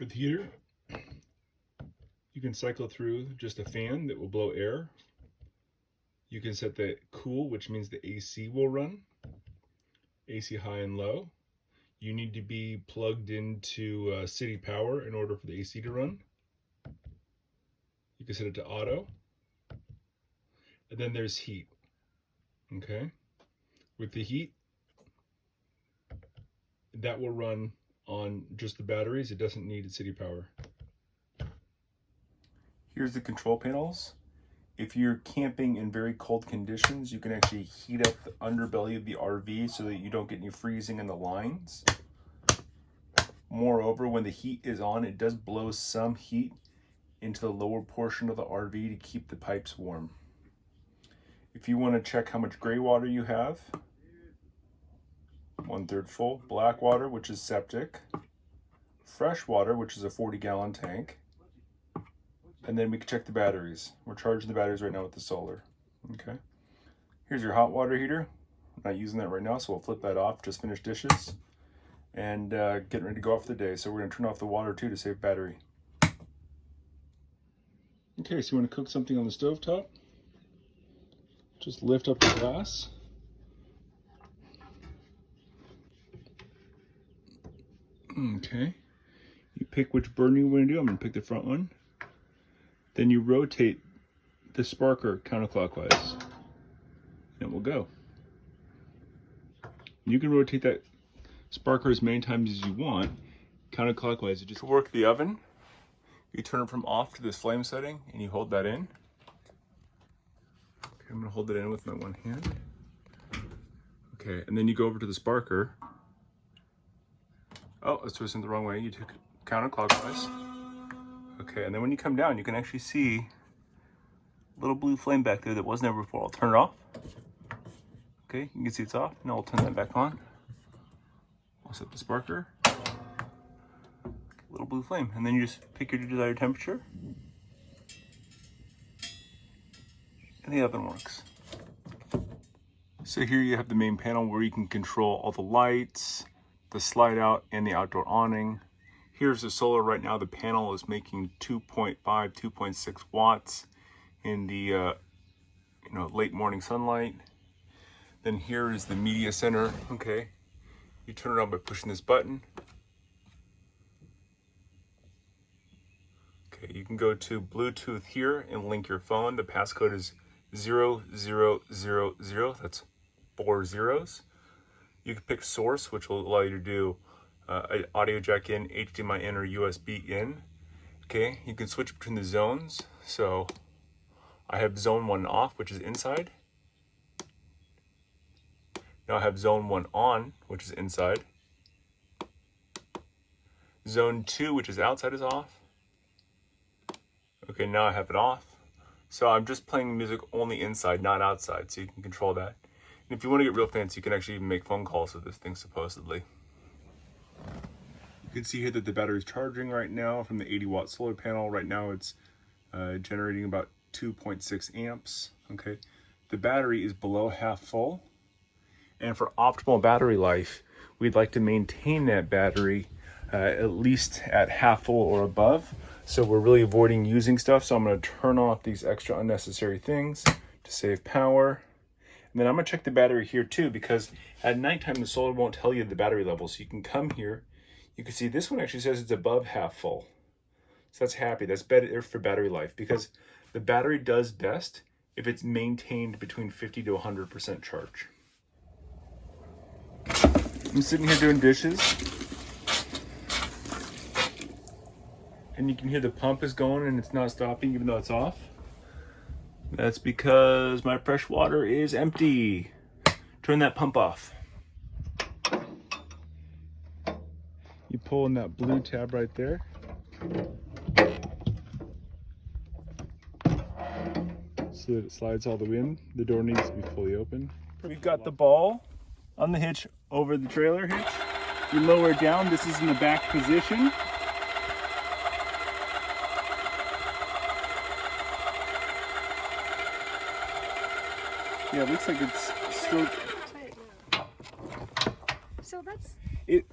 For the heater, you can cycle through just a fan that will blow air. You can set the cool, which means the AC will run, AC high and low. You need to be plugged into city power in order for the AC to run. You can set it to auto. And then there's heat, okay? With the heat, that will run on just the batteries. It doesn't need city power. Here's the control panels. If you're camping in very cold conditions, you can actually heat up the underbelly of the RV so that you don't get any freezing in the lines. Moreover, when the heat is on, it does blow some heat into the lower portion of the RV to keep the pipes warm. If you want to check how much gray water you have, 1/3 full, black water, which is septic, fresh water, which is a 40-gallon tank, and then we can check the batteries. We're charging the batteries right now with the solar. Okay. Here's your hot water heater. I'm not using that right now, so we'll flip that off. Just finished dishes and getting ready to go off for the day. So we're going to turn off the water too to save battery. Okay, so you want to cook something on the stovetop? Just lift up the glass. Okay. You pick which burner you want to do. I'm going to pick the front one. Then you rotate the sparker counterclockwise, and it will go. You can rotate that sparker as many times as you want, counterclockwise. To work the oven, you turn it from off to this flame setting, and you hold that in. Okay, I'm going to hold it in with my one hand. Okay, and then you go over to the sparker. Oh, I was twisting the wrong way. You took it counterclockwise. Okay, and then when you come down, you can actually see a little blue flame back there that wasn't there before. I'll turn it off. Okay, you can see it's off. Now I'll turn that back on. I'll set the sparker. Little blue flame. And then you just pick your desired temperature. And the oven works. So here you have the main panel where you can control all the lights, the slide out, and the outdoor awning. Here's the solar right now. The panel is making 2.5, 2.6 watts in the late morning sunlight. Then here is the media center. Okay, you turn it on by pushing this button. Okay, you can go to Bluetooth here and link your phone. The passcode is 0000. That's 4 zeros. You can pick source, which will allow you to do audio jack in, HDMI in, or USB in. Okay, you can switch between the zones. So I have zone 1 off, which is inside. Now I have zone 1 on, which is inside. Zone 2, which is outside, is off. Okay, now I have it off. So I'm just playing music only inside, not outside, so you can control that. And if you want to get real fancy, you can actually even make phone calls with this thing, supposedly. You can see here that the battery is charging right now from the 80-watt solar panel. Right now it's generating about 2.6 amps. Okay, the battery is below half full. And for optimal battery life, we'd like to maintain that battery at least at half full or above. So we're really avoiding using stuff. So I'm going to turn off these extra unnecessary things to save power. And then I'm going to check the battery here too, because at nighttime the solar won't tell you the battery level. So you can come here. You can see this one actually says it's above half full. So that's happy. That's better for battery life, because the battery does best if it's maintained between 50 to 100% charge. I'm sitting here doing dishes, and you can hear the pump is going and it's not stopping even though it's off. That's because my fresh water is empty. Turn that pump off. You pull in that blue tab right there. So that it slides all the way in. The door needs to be fully open. We've got the ball on the hitch over the trailer hitch. We lower it down. This is in the back position. Yeah, it looks like it's still... So that's...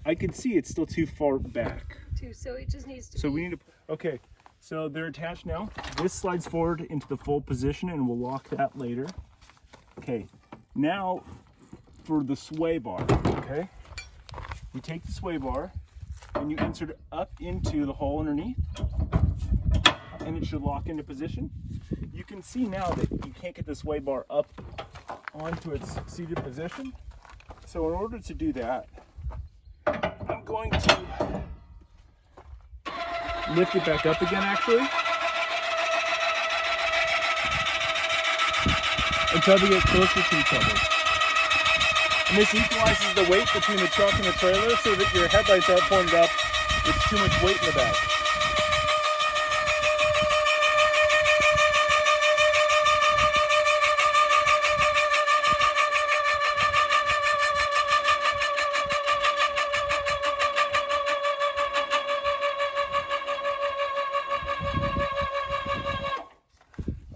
I can see it's still too far back. too, so it just needs to So be... we need to, okay, so they're attached now. This slides forward into the full position and we'll lock that later. Okay, now for the sway bar, okay? You take the sway bar and you insert it up into the hole underneath and it should lock into position. You can see now that you can't get the sway bar up onto its seated position. So in order to do that, I'm going to lift it back up again actually, until they get closer to each other. And this equalizes the weight between the truck and the trailer so that your headlights aren't pointed up with too much weight in the back.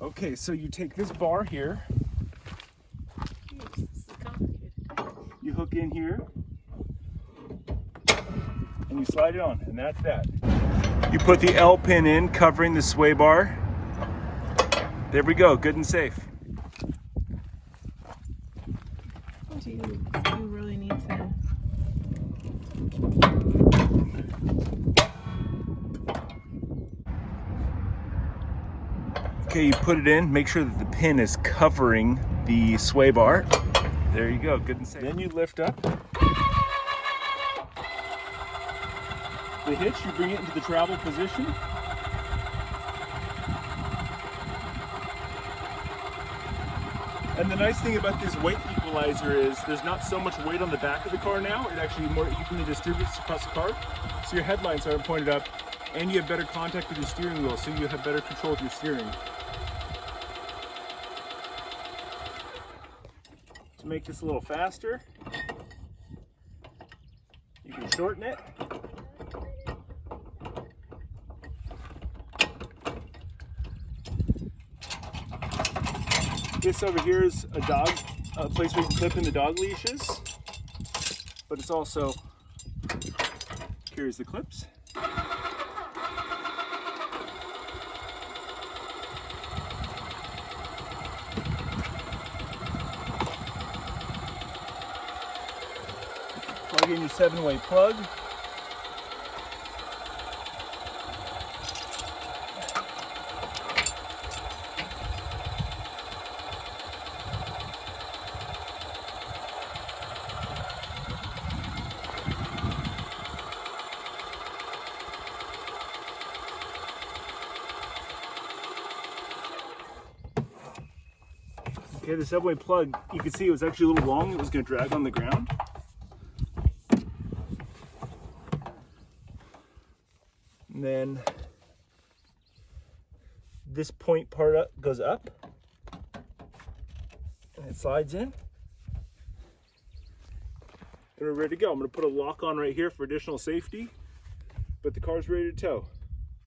Okay, so you take this bar here, This is complicated. you hook in here, and you slide it on, and that's that. You put the L pin in, covering the sway bar. There we go, good and safe. Do you really need to... Okay, you put it in, make sure that the pin is covering the sway bar. There you go, good and safe. Then you lift up the hitch, you bring it into the travel position. And the nice thing about this weight equalizer is there's not so much weight on the back of the car now. It actually more evenly distributes across the car. So your headlights aren't pointed up and you have better contact with your steering wheel, so you have better control of your steering. To make this a little faster, you can shorten it. This over here is a place where you can clip in the dog leashes, but it's also carries the clips. Plug in your 7-way plug. Okay, the 7-way plug, you can see it was actually a little long. It was going to drag on the ground. And then this point part goes up and it slides in. And we're ready to go. I'm going to put a lock on right here for additional safety, but the car's ready to tow.